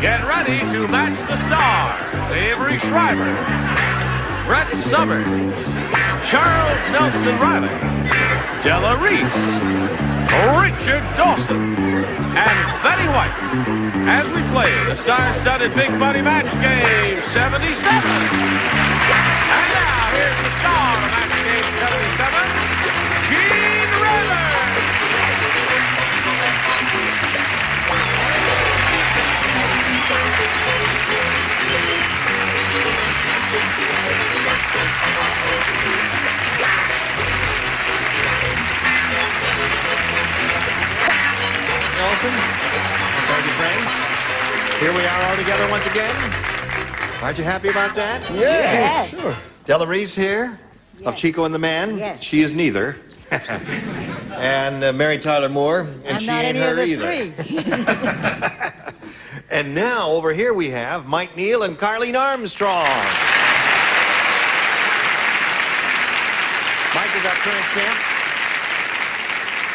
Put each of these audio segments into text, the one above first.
Get ready to match the stars. Avery Schreiber, Brett Summers, Charles Nelson Reilly, Della Reese, Richard Dawson, and Betty White as we play the star-studded Big Buddy Match Game 77. And now here's the star of Match Game 77, Gene Reilly. Dawson, thank you, friends. Here we are all together once again. Aren't you happy about that? Yes. Sure. Della Reese here, of Chico and the Man. Yes. She is neither. And Mary Tyler Moore, and she ain't her either. And now, over here we have Mike Neal and Carleen Armstrong. Mike is our current champ.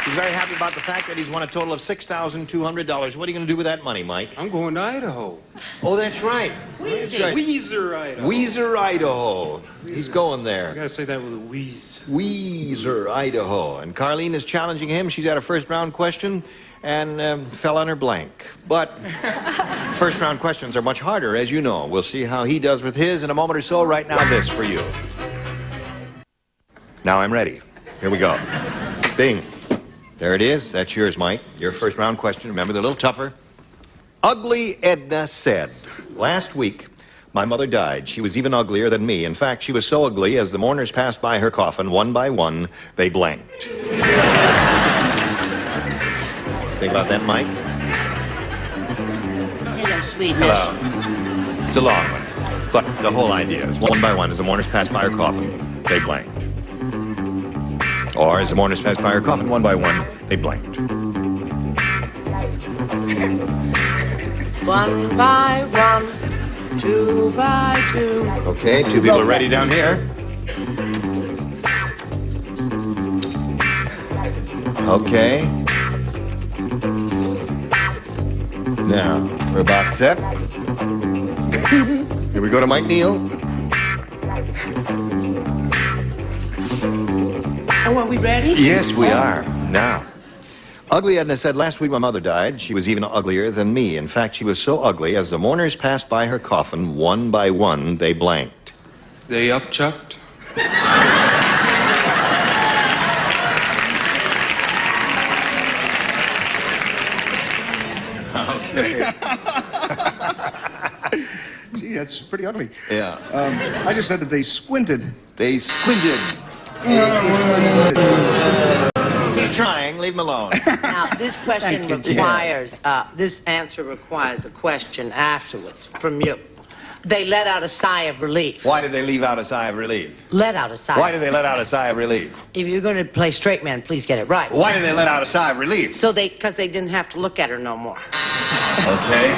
He's very happy about the fact that he's won a total of $6,200. What are you going to do with that money, Mike? I'm going to Idaho. Oh, that's right. That's right. Weezer, Idaho. Weezer, Idaho. He's going there. I got to say that with a wheeze. Weezer, Idaho. And Carleen is challenging him. She's had a first-round question and fell on her blank. But first-round questions are much harder, as you know. We'll see how he does with his in a moment or so. Right now, this for you. Now I'm ready. Here we go. Bing. There it is. That's yours, Mike. Your first-round question. Remember, they're a little tougher. Ugly Edna said, last week, my mother died. She was even uglier than me. In fact, she was so ugly, as the mourners passed by her coffin, one by one, they blanked. Think about that, Mike? Hello, sweetness. Hello. It's a long one. But the whole idea is one by one, as the mourners passed by her coffin, they blanked. Or as the mourners passed by her coffin, one by one, they blanked. One by one, two by two. Okay, two people are ready down here. Okay. Now, we're about set. Here we go to Mike Neal. Oh, are we ready? Yes, we are. Now, Ugly Edna said, last week my mother died. She was even uglier than me. In fact, she was so ugly, as the mourners passed by her coffin, one by one, they blanked. They upchucked? Okay. Gee, that's pretty ugly. Yeah. I just said that they squinted. They squinted. He's trying. Leave him alone. Now, this question requires, this answer requires a question afterwards from you. They let out a sigh of relief. Why did they leave out a sigh of relief? Let out a sigh. Why did they let out a sigh of relief? If you're going to play straight man, please get it right. Why did they let out a sigh of relief? So because they didn't have to look at her no more. Okay.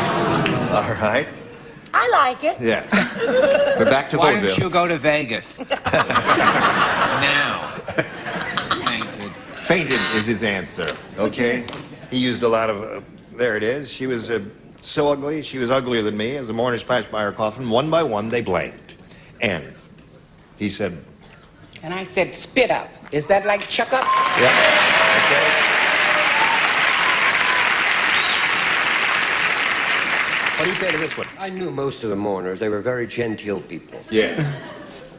All right. I like it. Yes. We're back to Why vaudeville. don't you go to Vegas? Now. Fainted. Fainted is his answer. Okay. He used a lot of. There it is. She was so ugly. She was uglier than me. As the mourners passed by her coffin, one by one, they blanked. And he said. And I said, spit up. Is that like chuck up? Yeah. Okay. What do you say to this one? I knew most of the mourners. They were very genteel people. Yes.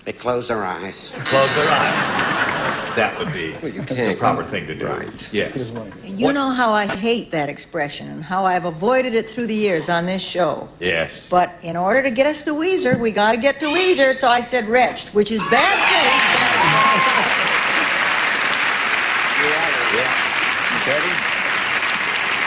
They closed their eyes. Close their eyes. That would be Well, you the can't. proper thing to do. Right. Yes. You know how I hate that expression and how I've avoided it through the years on this show. Yes. But in order to get us to Weezer, we got to get to Weezer, so I said wretched, which is bad taste. Yeah. Betty,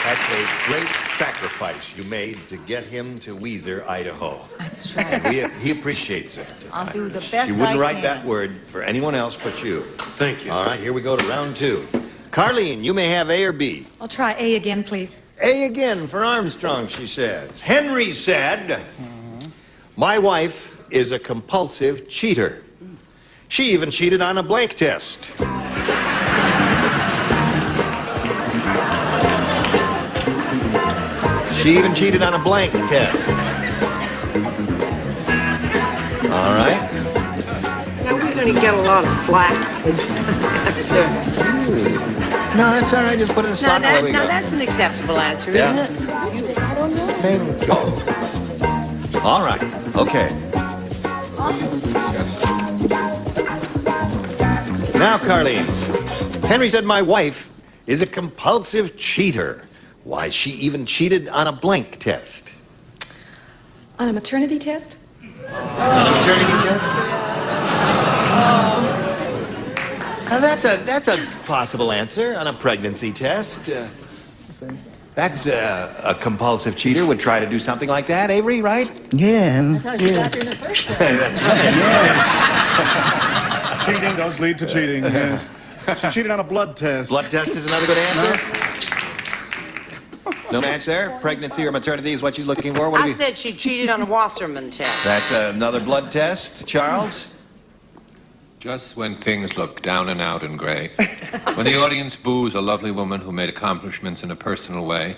that's a great sacrifice you made to get him to Weezer, Idaho. That's right. And he appreciates it. I'll do the best She wouldn't I write can. that word for anyone else but you. Thank you. All right, here we go to round two. Carleen, you may have A or B. I'll try A again, please. A again for Armstrong, she says. Henry said, my wife is a compulsive cheater. She even cheated on a blank test. She even cheated on a blank test. All right. Now, we're going to get a lot of flack. No, that's all right. Just put it in a slot. There we Now, go. that's an acceptable answer, Yeah. isn't it? Bingo. All right. Okay. Now, Carlene. Henry said my wife is a compulsive cheater. Why, she even cheated on a blank test. On a maternity test? On a maternity test? Now, that's a possible answer. On a pregnancy test. That's a compulsive cheater would try to do something like that, Avery, right? Yeah. That's how she got there in the first place. That's right. Cheating does lead to cheating. Yeah. She cheated on a blood test. Blood test is another good answer. No match there? Pregnancy or maternity is what she's looking for? What I have you... said she cheated on a Wasserman test. That's another blood test. Charles? Just when things look down and out and gray, when the audience boos a lovely woman who made accomplishments in a personal way,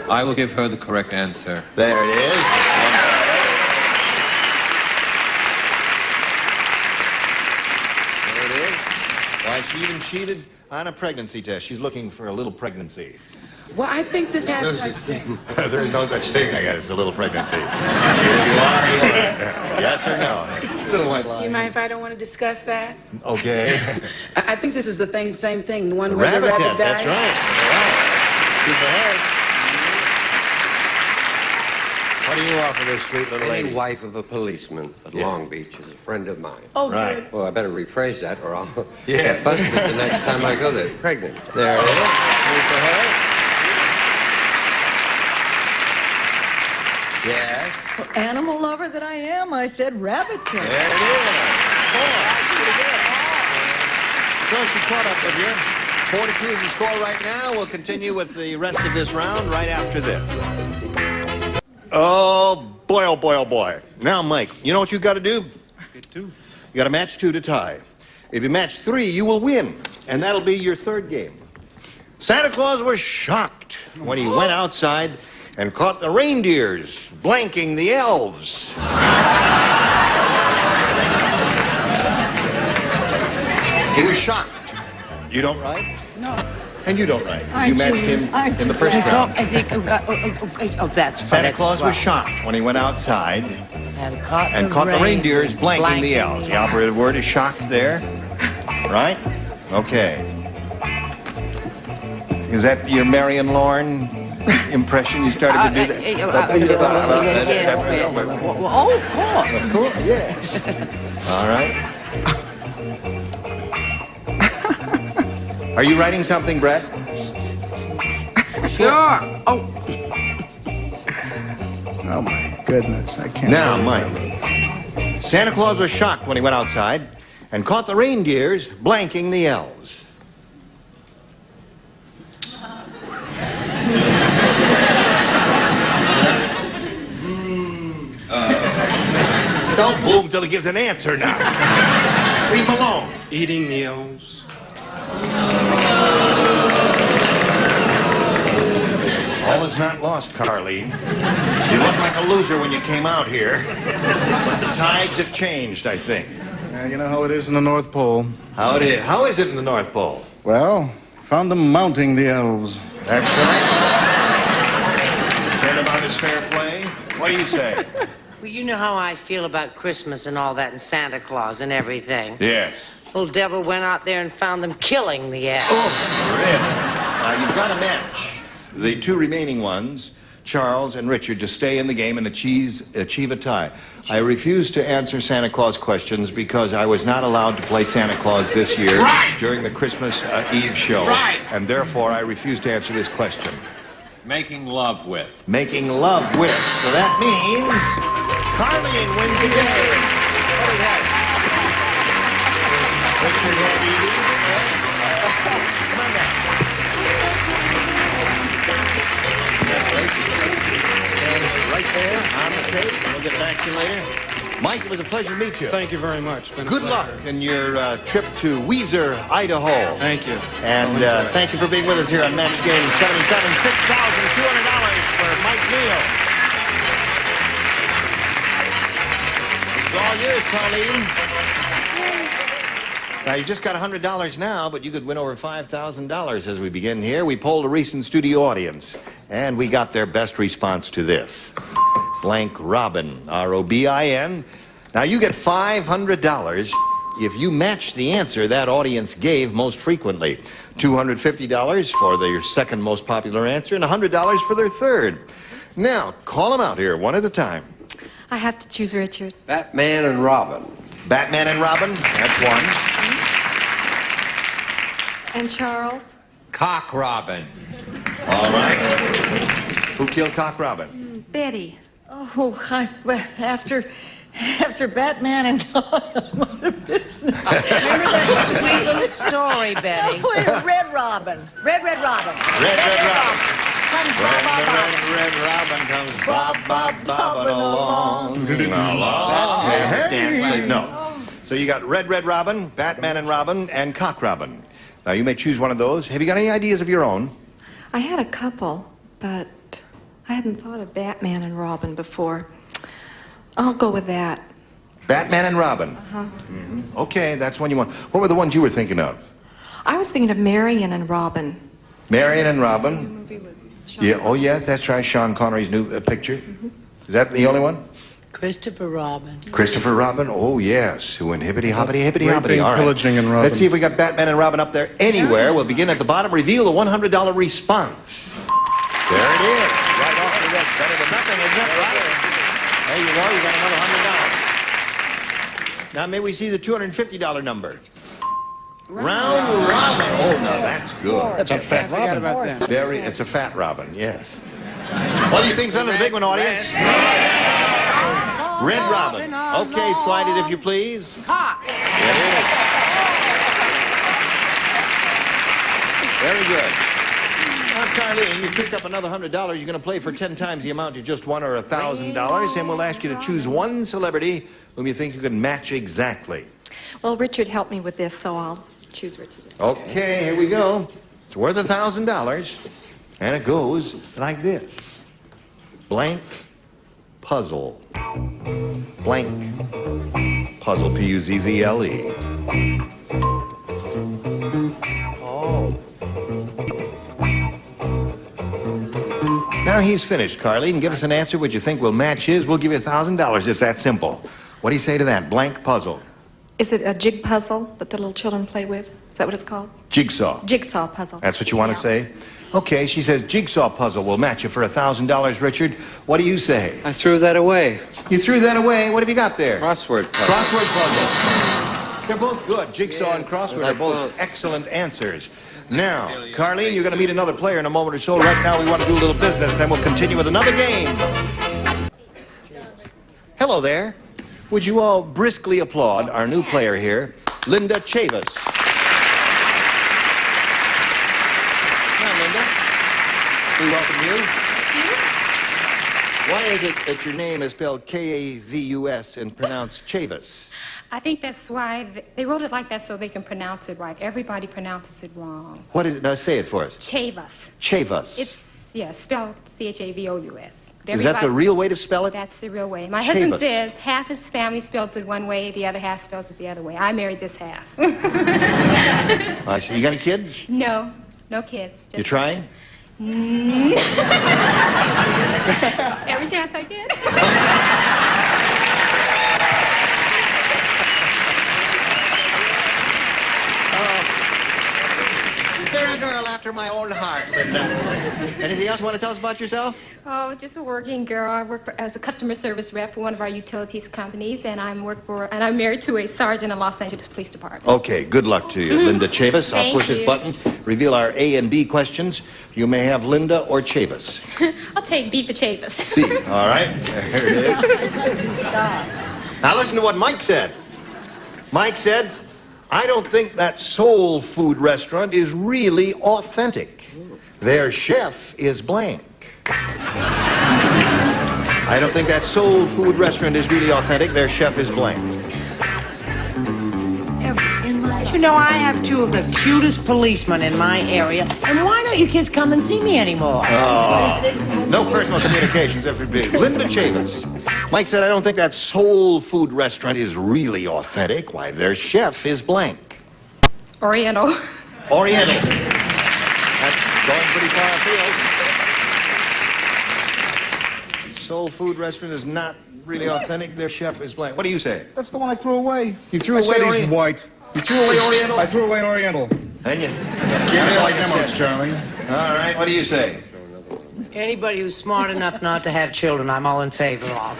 I will give her the correct answer. There it is. There it is. Why, she even cheated on a pregnancy test. She's looking for a little pregnancy. Well, I think this has... There is no such thing, I guess, a little pregnancy. You are. Yes or no? Little white Do lie. you mind if I don't want to discuss that? Okay. I think this is the same thing, the one The where the rabbit rabbit test, died. that's right. Good for her. What do you offer this sweet little A lady? wife of a policeman at Long Beach is a friend of mine. Oh, Right. good. Well, I better rephrase that or I'll Yes. get busted the next time I go there. Pregnant. There it is. Good for her. Yes. Animal lover that I am, I said rabbit tail. There it is. 4. That's pretty good. So she caught up with you. 4-2 is the score right now. We'll continue with the rest of this round right after this. Oh, boy, oh, boy, oh, boy. Now, Mike, you know what you got to do? Get two. You got to match 2 to tie. If you match 3, you will win, and that'll be your third game. Santa Claus was shocked when he went outside and caught the reindeers blanking the elves. He was shocked. You don't write? No. And you don't write. I You matched do. him I in the do. first round. That's Santa that's Claus right. was shocked when he went outside And caught the reindeers blanking the elves. The operative word is shocked there. Right? Okay. Is that your Marion Lorne impression? You started to do that? Oh, of course. Yes. All right. Are you writing something, Brett? Sure. Oh, Oh, my goodness. I can't. Now, Mike. Santa Claus was shocked when he went outside and caught the reindeers blanking the elves. Don't boom till he gives an answer now. Leave him alone. Eating the elves. All is not lost, Carlene. You looked like a loser when you came out here. But the tides have changed, I think. You know how it is in the North Pole. How is it in the North Pole? Well, found them mounting the elves. That's right. Turnabout is fair play. What do you say? well, you know how I feel about Christmas and all that and Santa Claus and everything. Yes. Little devil went out there and found them killing the elves. Really? Now, you've got a match. The 2 remaining ones, Charles and Richard, to stay in the game and achieve a tie. I refuse to answer Santa Claus questions because I was not allowed to play Santa Claus this year during the Christmas Eve show. Right. And therefore, I refuse to answer this question. Making love with. Making love with. So that means Carlene wins the game. What do we have? Richard had Edie. Come on down. Stand right there on the tape. We'll get back to you later. Mike, it was a pleasure to meet you. Thank you very much. Good luck in your trip to Buzzr, Idaho. Thank you. And thank you for being with us here on Match Game 77. $6,200 for Mike Neal. It's all yours, Colleen. Now, you just got $100 now, but you could win over $5,000 as we begin here. We polled a recent studio audience, and we got their best response to this. Blank Robin, R-O-B-I-N. Now, you get $500 if you match the answer that audience gave most frequently. $250 for their second most popular answer, and $100 for their third. Now, call them out here, one at a time. I have to choose Richard. Batman and Robin. Batman and Robin, that's one. And Charles? Cock Robin. All right. Who killed Cock Robin? Betty. Oh, after Batman and Dog, what a business. Remember that sweet little story, Betty? Red Robin. Red Robin. Red Robin. Comes Red Robin comes bobbing along. No. So you got Red Robin, Batman and Robin, and Cock Robin. Now, you may choose one of those. Have you got any ideas of your own? I had a couple, but I hadn't thought of Batman and Robin before. I'll go with that. Batman and Robin. Uh-huh. Okay, that's one you want. What were the ones you were thinking of? I was thinking of Marion and Robin. Marion and Robin. Movie with Sean Yeah, oh yeah, that's right. Sean Connery's new picture. Is that the only one? Christopher Robin. Christopher Robin, oh yes, who in hippity hoppity hippity hoppity. All right. Pillaging and Robin. Let's see if we got Batman and Robin up there anywhere. We'll begin at the bottom. Reveal the $100 response. There it is. Right off the list. Better than nothing, isn't it? Right. There you go. You got another $100. Now may we see the $250 number? Round Robin. Oh, no, that's good. That's a fat Robin. It's a fat Robin. Yes. What do you think's under the big one, audience? Red Robin. Okay, slide it if you please. Cock. There it is. Very good. Now, Carlene, you picked up another $100. You're going to play for 10 times the amount you just won, or $1,000, and we'll ask you to choose one celebrity whom you think you can match exactly. Well, Richard helped me with this, so I'll choose Richard. Okay, here we go. It's worth $1,000, and it goes like this. Blank puzzle. Blank puzzle, P-U-Z-Z-L-E. Oh. Now he's finished, Carlene. Give us an answer what you think will match his. We'll give you $1,000. It's that simple. What do you say to that? Blank puzzle. Is it a jig puzzle that the little children play with? Is that what it's called? Jigsaw. Jigsaw puzzle. That's what you want to say? Okay, she says jigsaw puzzle will match you for $1,000, Richard. What do you say? I threw that away. You threw that away? What have you got there? Crossword puzzle. Crossword puzzle. They're both good. Jigsaw and crossword are both excellent answers. Now, Carlene, you're going to meet another player in a moment or so. Right now, we want to do a little business, then we'll continue with another game. Hello there. Would you all briskly applaud our new player here, Linda Chavis. Now, Linda, we welcome you. Why is it that your name is spelled K-A-V-U-S and pronounced Chavis? I think that's why they wrote it like that so they can pronounce it right. Everybody pronounces it wrong. What is it? Now say it for us. Chavas. Chavas. It's, yeah, spelled C-H-A-V-O-U-S. Is that the real way to spell it? That's the real way. My Chavas. husband says half his family spells it one way, the other half spells it the other way. I married this half. I see. You got any kids? No, no kids. You trying? Every chance I get. They're a girl after my own heart, Linda. Anything else you want to tell us about yourself? Oh, just a working girl. I work as a customer service rep for one of our utilities companies, and I'm married to a sergeant in Los Angeles Police Department. Okay, good luck to you, Linda Chavis. I'll Thank push this you. button, reveal our A and B questions. You may have Linda or Chavis. I'll take B for Chavis. B, all right. There it is. Now listen to what Mike said. Mike said, I don't think that soul food restaurant is really authentic. Their chef is blank. I don't think that soul food restaurant is really authentic. Their chef is blank. You know, I have two of the cutest policemen in my area, and why don't you kids come and see me anymore? Oh, no personal communications, Every. Linda Chavis. Mike said, I don't think that soul food restaurant is really authentic. Why, their chef is blank. Oriental. Oriental. That's going pretty far afield. Soul food restaurant is not really authentic. Their chef is blank. What do you say? That's the one I threw away. You threw away He's Oriental? white. You threw away Oriental? I threw away an Oriental. And you? I like demos, Charlie. All right, what do you say? Anybody who's smart enough not to have children, I'm all in favor of.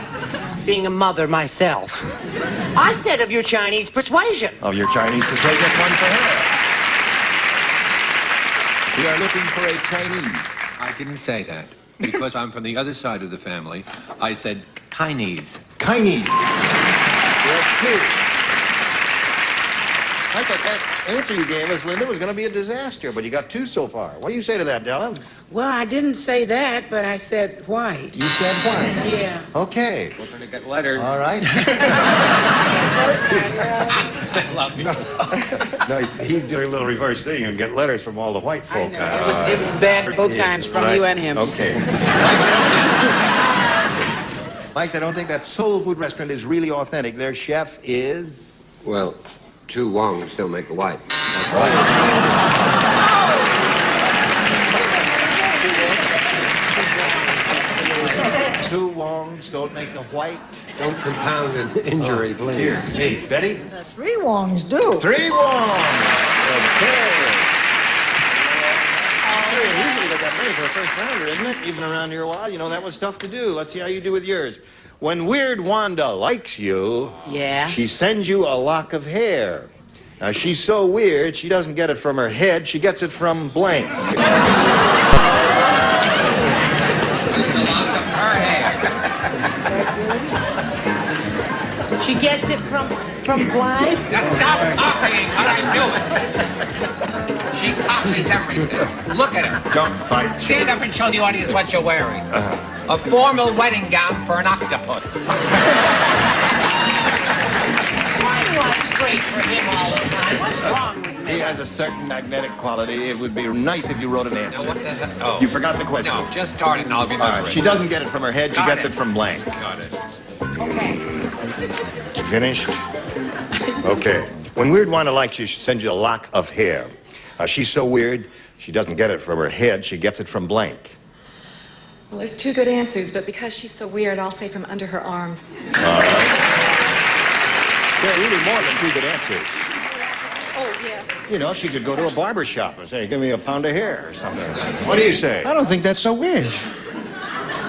Being a mother myself. I said of your Chinese persuasion. Of your Chinese persuasion, that's one for her. We are looking for a Chinese. I didn't say that. Because I'm from the other side of the family, I said Chinese. Chinese. You're cute. I thought that answer you gave us, Linda, was going to be a disaster, but you got two so far. What do you say to that, Della? Well, I didn't say that, but I said white. You said white? Yeah. Okay. We're going to get letters. All right. I love you. No, he's doing a little reverse thing and get letters from all the white folk. It was bad both times from right. you and him. Okay. Mike, I don't think that soul food restaurant is really authentic. Their chef is... Well, two Wongs don't make a white. Two Wongs don't make a white. Don't compound an injury, please. Dear me. Betty? Three Wongs do. Three Wongs. Okay. Usually they got money for a first rounder, isn't it? Even around here a while. You know, that was tough to do. Let's see how you do with yours. When Weird Wanda likes you, Yeah? she sends you a lock of hair. Now, she's so weird, she doesn't get it from her head, she gets it from blank. She gets it from blind? Now stop copying what I'm doing. She copies everything. Look at her. Don't fight. Stand up and show the audience what you're wearing. A formal wedding gown for an octopus. Why do I straight for him all the time? What's wrong with me? He has a certain magnetic quality. It would be nice if you wrote an answer. Now, what the hell? Oh. You forgot the question. No, just start it and I'll be All there. right, she doesn't get it from her head, she Got gets it. it from blank. Got it. Okay. You finished? Okay. When Weird Wanda likes you, she sends you a lock of hair. She's so weird, she doesn't get it from her head, she gets it from blank. Well, there's two good answers, but because she's so weird, I'll say from under her arms. All right. There are really more than two good answers. Oh, yeah. You know, she could go to a barber shop and say, give me a pound of hair or something. What do you say? I don't think that's so weird.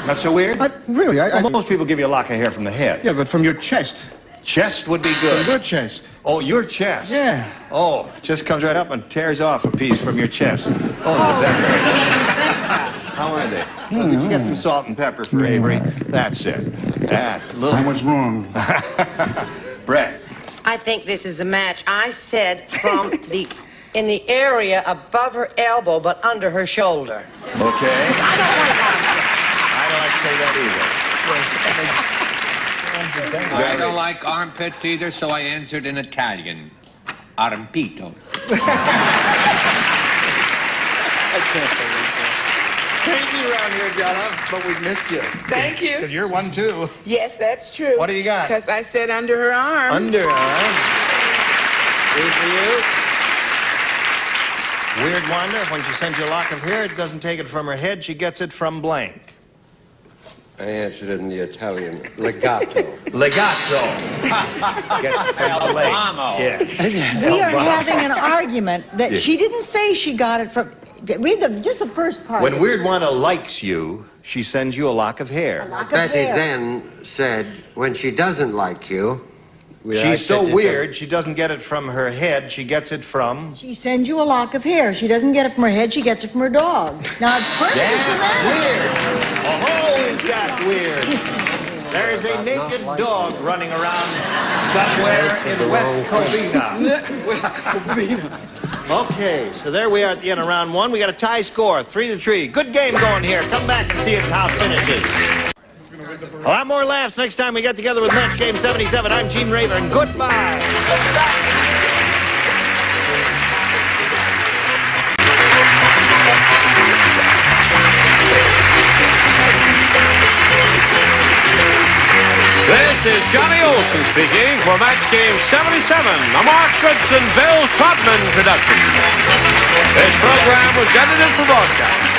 Not so weird? Really, Well, most people give you a lock of hair from the head. Yeah, but from your chest. Chest would be From good. your chest. Oh, your chest? Yeah. Oh, just comes right up and tears off a piece from your chest. Oh, that hurts. How are they? Well, you can get some salt and pepper for Avery. That's it. That's a little... I was wrong. Brett. I think this is a match. I said in the area above her elbow, but under her shoulder. Okay. I don't like armpits. I don't like to say that I don't like armpits either, so I answered in Italian. Armpitos. Crazy around here, Della, but we missed you. Thank you. Because you're one, too. Yes, that's true. What do you got? Because I said under her arm. Underarm. Good for you. Weird Wanda, when she sends you a lock of hair, it doesn't take it from her head, she gets it from blank. I answered it in the Italian. Legato. Legato. Gets it from the legs. Yeah. We are having an argument that Yeah. she didn't say she got it from... Read just the first part. When Weird Wanda likes you, she sends you a lock of hair. Lock of Betty hair. then said, when she doesn't like you... I She's so said you weird, she doesn't get it from her head, she gets it from... She sends you a lock of hair. She doesn't get it from her head, she gets it from her dog. Now, it's perfect. That's weird. Oh, is that weird? There is a naked dog running around somewhere in West Covina. West Covina. Okay, so there we are at the end of round one. We got a tie score, 3-3. Good game going here. Come back and see how it finishes. A lot more laughs next time we get together with Match Game 77. I'm Gene Raver, and goodbye. This is Johnny Olson speaking for Match Game 77, a Mark Goodson, Bill Todman production. This program was edited for broadcast